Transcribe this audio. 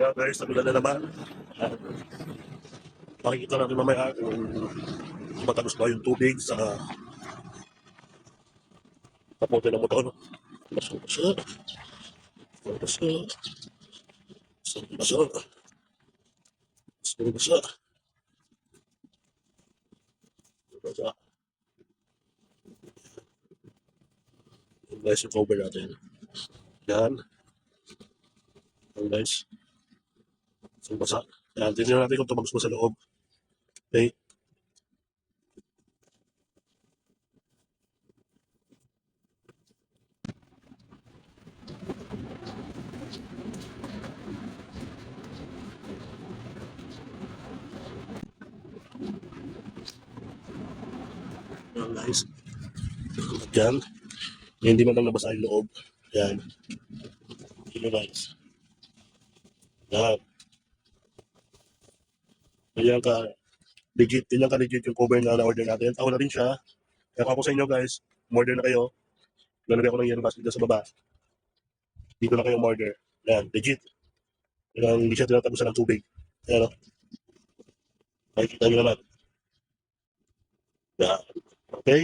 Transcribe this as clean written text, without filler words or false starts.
Kaya guys, nagulan na naman. Yan. Makikita natin mamaya kung matagos ba yung tubig sa kapote ng motor. Baso, baso. Baso. Baso, baso. Baso, baso. Baso. Yan guys, yung cover natin. Yan. Yan guys. So, basa. Yan, tingnan natin kung tumagos mo sa loob. Okay. Yan guys. Yan. Hindi man lang nabasa yung loob. Yan. Yan guys. Yan. Yan ka legit. Yan ka legit yung cover na na-order natin. Ako na rin siya. Kaya ako sa inyo guys, order na kayo. Lalagay ako ng yellow basket dito sa baba. Dito na kayo order. Yan, legit. Yan, hindi siya tinatagusan ng tubig. Yan, no? Makikita nyo naman. Yan. Okay?